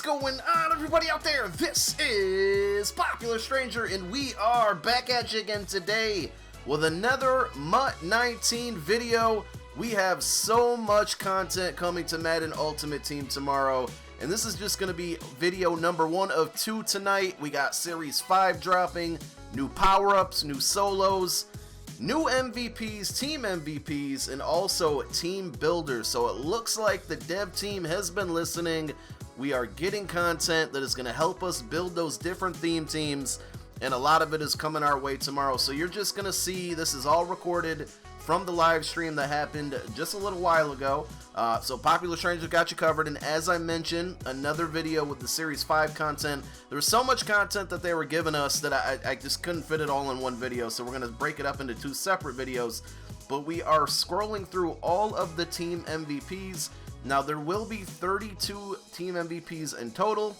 going on, everybody out there? This is Popular Stranger, and we are back at you again today with another MUT 19 video. We have so much content coming to Madden Ultimate Team tomorrow, and this is just going to be video number 1 of 2 tonight. We got Series 5 dropping, new power-ups, new solos, new MVPs, team MVPs, and also team builders. So it looks like the dev team has been listening. We are getting content that is going to help us build those different theme teams, and a lot of it is coming our way tomorrow. So you're just going to see, this is all recorded from the live stream that happened just a little while ago. So Popular Stranger got you covered, and as I mentioned, another video with the Series 5 content. There was so much content that they were giving us that I just couldn't fit it all in one video, so we're going to break it up into 2 separate videos. But we are scrolling through all of the team MVPs. Now, there will be 32 team MVPs in total,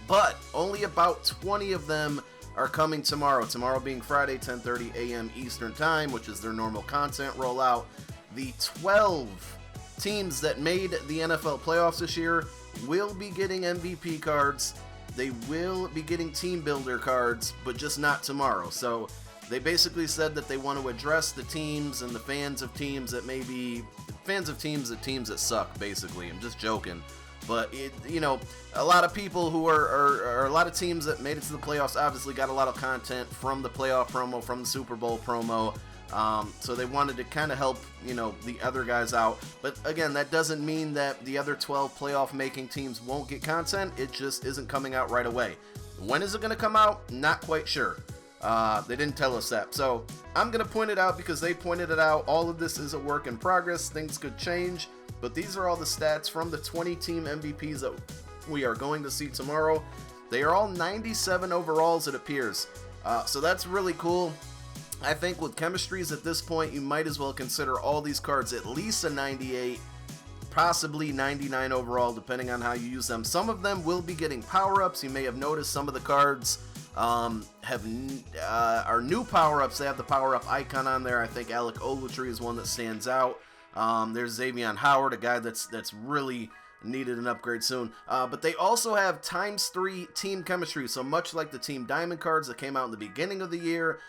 but only about 20 of them are coming tomorrow. Tomorrow being Friday, 10:30 a.m. Eastern Time, which is their normal content rollout. The 12 teams that made the NFL playoffs this year will be getting MVP cards. They will be getting team builder cards, but just not tomorrow. So they basically said that they want to address the teams and the fans of teams that teams that suck, basically. I'm just joking. But, you know, a lot of people who are a lot of teams that made it to the playoffs obviously got a lot of content from the playoff promo, from the Super Bowl promo. So they wanted to kind of help, you know, the other guys out. But again, that doesn't mean that the other 12 playoff making teams won't get content. It just isn't coming out right away. When is it going to come out? Not quite sure. They didn't tell us that. So I'm going to point it out because they pointed it out. All of this is a work in progress. Things could change. But these are all the stats from the 20 team MVPs that we are going to see tomorrow. They are all 97 overalls, it appears. So that's really cool. I think with chemistries at this point, you might as well consider all these cards at least a 98, possibly 99 overall, depending on how you use them. Some of them will be getting power-ups. You may have noticed some of the cards are new power-ups. They have the power-up icon on there. I think Alec Ogletree is one that stands out. There's Xavier Howard, a guy that's really needed an upgrade soon. But they also have ×3 team chemistry. So much like the Team Diamond cards that came out in the beginning of the year,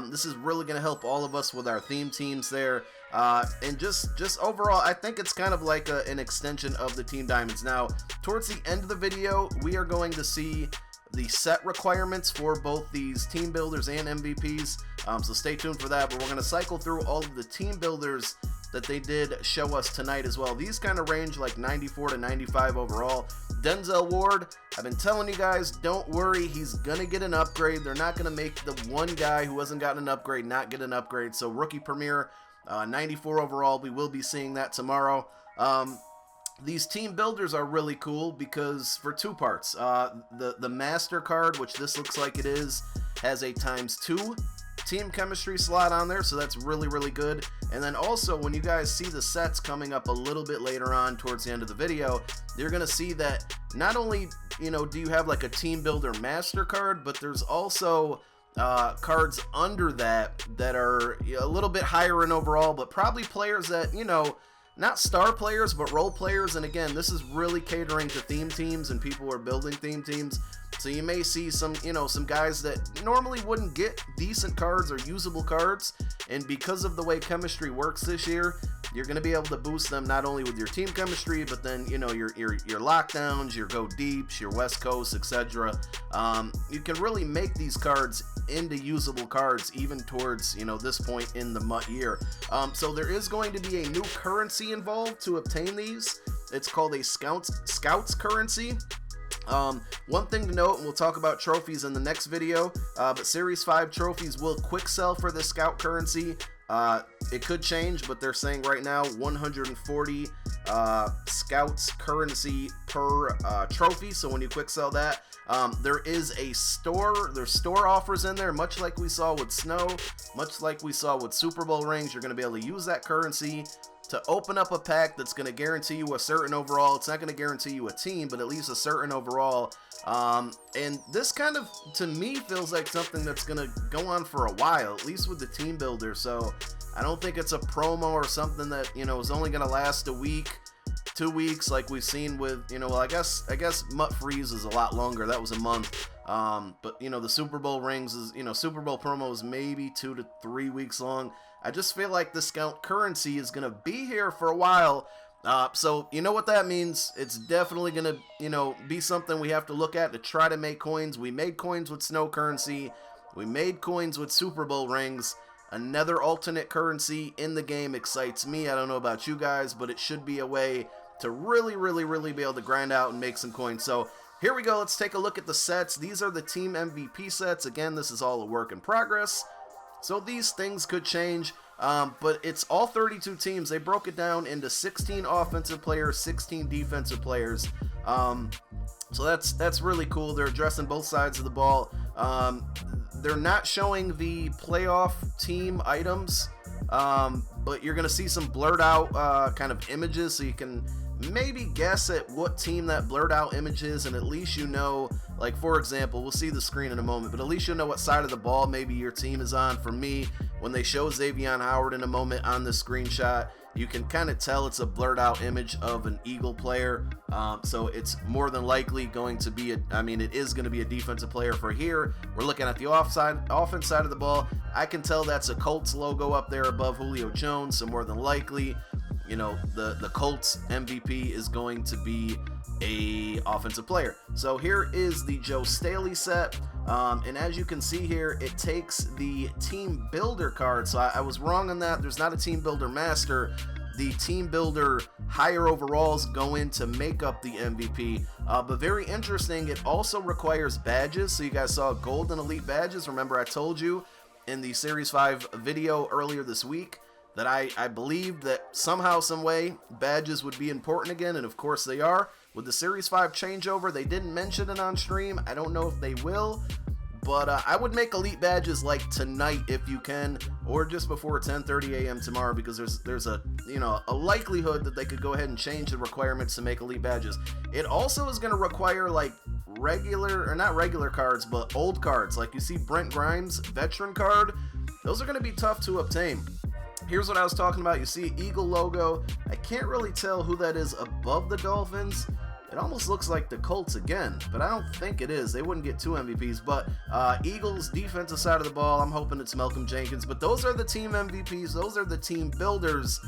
this is really going to help all of us with our theme teams there. And just overall, I think it's kind of like an extension of the Team Diamonds. Now, towards the end of the video, we are going to see the set requirements for both these team builders and MVPs. So stay tuned for that. But we're going to cycle through all of the team builders that they did show us tonight as well. These kind of range like 94 to 95 overall. Denzel Ward, I've been telling you guys, don't worry, he's gonna get an upgrade. They're not gonna make the one guy who hasn't gotten an upgrade not get an upgrade. So rookie premier, 94 overall, we will be seeing that tomorrow. These team builders are really cool because for 2 parts. The master card, which this looks like it is, has a ×2 team chemistry slot on there, so that's really, really good. And then also, when you guys see the sets coming up a little bit later on towards the end of the video, you're gonna see that not only, you know, do you have like a team builder master card, but there's also cards under that are a little bit higher in overall, but probably players that, you know, not star players, but role players. And again, this is really catering to theme teams and people who are building theme teams. So you may see some, you know, some guys that normally wouldn't get decent cards or usable cards, and because of the way chemistry works this year, you're going to be able to boost them not only with your team chemistry, but then, you know, your lockdowns, your go deeps, your West Coast, etc. You can really make these cards into usable cards even towards, you know, this point in the MUT year. So there is going to be a new currency involved to obtain these. It's called a Scouts currency. One thing to note, and we'll talk about trophies in the next video, but Series 5 trophies will quick sell for the Scout currency. It could change, but they're saying right now 140 Scouts currency per trophy. So when you quick sell that, there is a store, there's store offers in there, much like we saw with Snow, much like we saw with Super Bowl rings. You're going to be able to use that currency to open up a pack that's going to guarantee you a certain overall. It's not going to guarantee you a team, but at least a certain overall. And this kind of, to me, feels like something that's going to go on for a while, at least with the team builder. So I don't think it's a promo or something that, you know, is only going to last a week. 2 weeks like we've seen with, well, I guess MUT Freeze is a lot longer. That was a month. But the Super Bowl rings is, Super Bowl promo is maybe 2 to 3 weeks long. I just feel like the scout currency is going to be here for a while. So you know what that means? It's definitely going to, be something we have to look at to try to make coins. We made coins with snow currency. We made coins with Super Bowl rings. Another alternate currency in the game excites me. I don't know about you guys, but it should be a way to really be able to grind out and make some coins. So here we go. Let's take a look at the sets. These are the team MVP sets. Again, this is all a work in progress. So these things could change, but it's all 32 teams. They broke it down into 16 offensive players, 16 defensive players. So that's really cool. They're addressing both sides of the ball. They're not showing the playoff team items, but you're going to see some blurred out kind of images, so you can maybe guess at what team that blurred out image is, and at least like, for example, we'll see the screen in a moment, but at least you'll know what side of the ball maybe your team is on. For me, when they show Xavier Howard in a moment on the screenshot, you can kind of tell it's a blurred out image of an Eagle player. So it's more than likely going to be it is going to be a defensive player. For here, we're looking at the offense side of the ball. I can tell that's a Colts logo up there above Julio Jones. So more than likely, the Colts MVP is going to be a offensive player. So here is the Joe Staley set. And as you can see here, it takes the team builder card. So I was wrong on that. There's not a team builder master. The team builder higher overalls go in to make up the MVP. But very interesting, it also requires badges. So you guys saw gold and elite badges. Remember, I told you in the Series 5 video earlier this week that I believed that somehow, some way, badges would be important again, and of course they are. With the Series 5 changeover, they didn't mention it on stream. I don't know if they will, but I would make elite badges like tonight if you can, or just before 10:30 a.m. tomorrow, because there's a likelihood that they could go ahead and change the requirements to make elite badges. It also is going to require like not regular cards, but old cards. Like you see Brent Grimes veteran card. Those are going to be tough to obtain. Here's what I was talking about. You see Eagle logo. I can't really tell who that is above the Dolphins. It almost looks like the Colts again, but I don't think it is. They wouldn't get 2 MVPs. But Eagles defensive side of the ball, I'm hoping it's Malcolm Jenkins. But those are the team MVPs. Those are the team builders.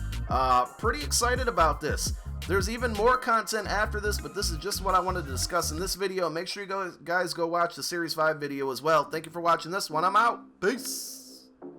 Pretty excited about this. There's even more content after this, but this is just what I wanted to discuss in this video. Make sure you guys go watch the Series 5 video as well. Thank you for watching this one. I'm out. Peace.